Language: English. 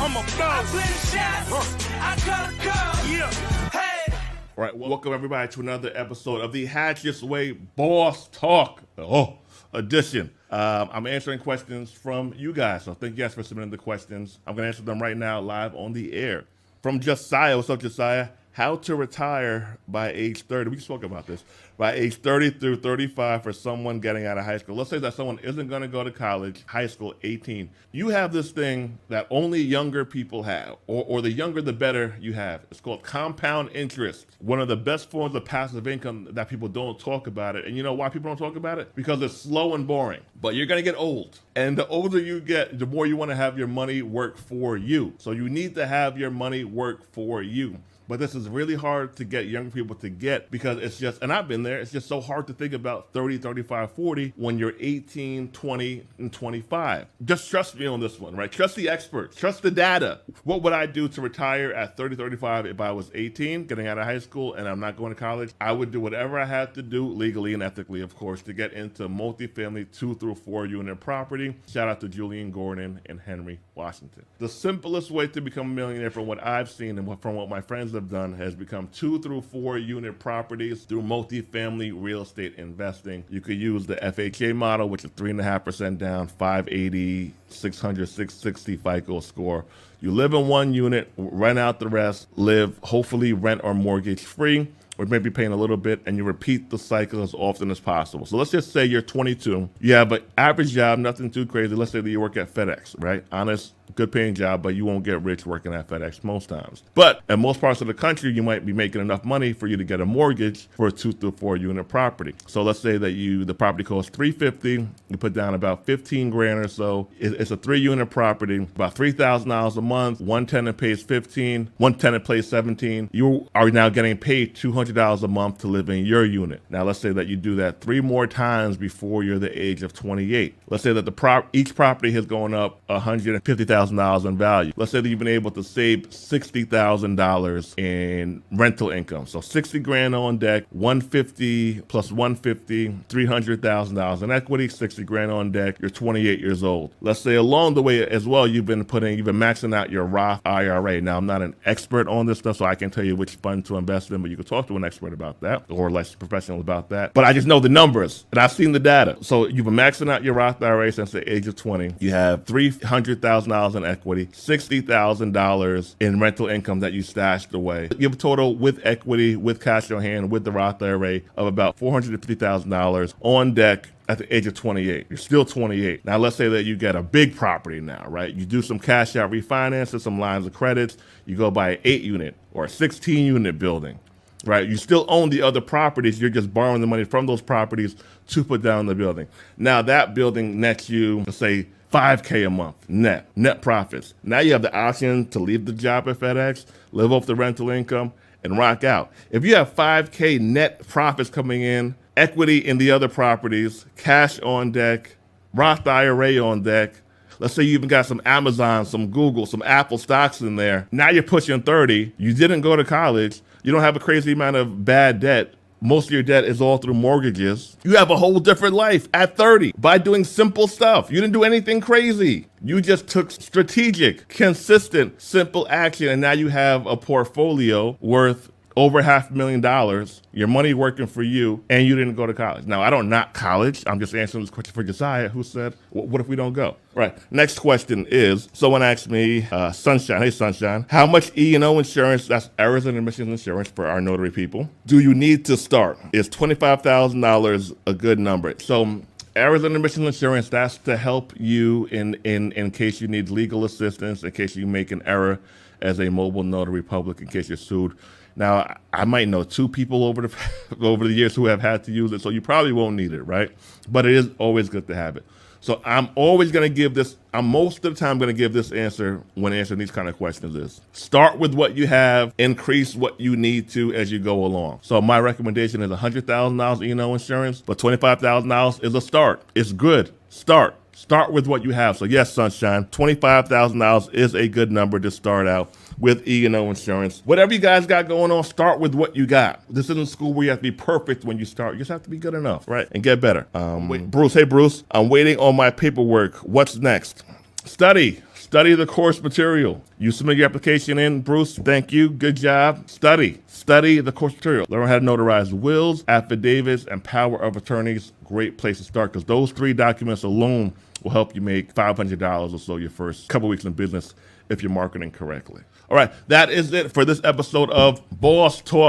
I'm a boss. I play the shots. I call the calls. Yeah. Hey. All right, welcome everybody to another episode of the HATCHETT Way Boss Talk edition. I'm answering questions from you guys, so thank you guys for submitting the questions. I'm going to answer them right now live on the air. From Josiah, what's up, Josiah? How to retire by age 30. We spoke about this. By age 30 through 35 for someone getting out of high school. Let's say that someone isn't going to go to college, high school, 18. You have this thing that only younger people have, or the younger the better you have. It's called compound interest. One of the best forms of passive income that people don't talk about it. And you know why people don't talk about it? Because it's slow and boring. But you're going to get old. And the older you get, the more you want to have your money work for you. So you need to have your money work for you. But this is really hard to get young people to get because it's just, and I've been there, it's just so hard to think about 30, 35, 40 when you're 18, 20, and 25. Just trust me on this one, right? Trust the experts, trust the data. What would I do to retire at 30, 35 if I was 18, getting out of high school, and I'm not going to college? I would do whatever I had to do, legally and ethically, of course, to get into multifamily 2 through 4 unit property. Shout out to Julian Gordon and Henry Washington. The simplest way to become a millionaire from what I've seen and from what my friends have done has become 2 through 4 unit properties through multifamily real estate investing. You could use the FHA model, which is 3.5% down, 580, 600, 660 FICO score. You live in one unit, rent out the rest, live hopefully rent or mortgage free, or maybe paying a little bit, and you repeat the cycle as often as possible. So let's just say you're 22. You have an average job, nothing too crazy. Let's say that you work at FedEx, right? Honest, good paying job, but you won't get rich working at FedEx most times. But in most parts of the country, you might be making enough money for you to get a mortgage for a 2 through 4 unit property. So let's say that the property costs $350, you put down about 15 grand or so. It's a 3 unit property, about $3,000 a month. One tenant pays 15, one tenant pays 17. You are now getting paid $200 a month to live in your unit. Now let's say that you do that 3 more times before you're the age of 28. Let's say that each property has gone up $150,000 in value. Let's say that you've been able to save $60,000 in rental income. So 60 grand on deck, 150 plus 150, $300,000 in equity, 60 grand on deck. You're 28 years old. Let's say along the way as well, you've been maxing out your Roth IRA. Now I'm not an expert on this stuff, so I can't tell you which fund to invest in, but you can talk to an expert about that or licensed professional about that. But I just know the numbers and I've seen the data. So you've been maxing out your Roth IRA since the age of 20. You have $300,000 in equity, $60,000 in rental income that you stashed away. You have a total with equity, with cash on hand, with the Roth IRA of about $450,000 on deck at the age of 28. You're still 28. Now, let's say that you get a big property now, right? You do some cash out refinances, some lines of credits. You go buy an 8 unit or a 16 unit building, right? You still own the other properties. You're just borrowing the money from those properties to put down the building. Now, that building nets you, let's say, $5K a month net profits. Now you have the option to leave the job at FedEx, live off the rental income, and rock out. If you have $5K net profits coming in, equity in the other properties, cash on deck, Roth IRA on deck, let's say you even got some Amazon, some Google, some Apple stocks in there. Now you're pushing 30. You didn't go to college. You don't have a crazy amount of bad debt. Most of your debt is all through mortgages. You have a whole different life at 30 by doing simple stuff. You didn't do anything crazy. You just took strategic, consistent, simple action, and now you have a portfolio worth over $500,000, your money working for you, and you didn't go to college. Now, I don't knock college. I'm just answering this question for Josiah, who said, what if we don't go? Right. Next question is, someone asked me, Sunshine, hey Sunshine, how much E&O insurance, that's errors and omissions insurance for our notary people, do you need to start? Is $25,000 a good number? So errors and omissions insurance, that's to help you in case you need legal assistance, in case you make an error as a mobile notary public, in case you're sued. Now, I might know 2 people over the years who have had to use it, so you probably won't need it, right? But it is always good to have it. So I'm always going to give this, I'm most of the time going to give this answer when answering these kind of questions is, start with what you have, increase what you need to as you go along. So my recommendation is $100,000 E&O insurance, but $25,000 is a start. It's good. Start with what you have. So yes, Sunshine, $25,000 is a good number to start out with E&O insurance. Whatever you guys got going on, start with what you got. This isn't school where you have to be perfect when you start. You just have to be good enough, right? And get better. Bruce, hey Bruce, I'm waiting on my paperwork. What's next? Study. Study the course material. You submit your application in, Bruce. Thank you. Good job. Study the course material. Learn how to notarize wills, affidavits, and power of attorneys. Great place to start because those 3 documents alone will help you make $500 or so your first couple weeks in business if you're marketing correctly. All right, that is it for this episode of Boss Talk.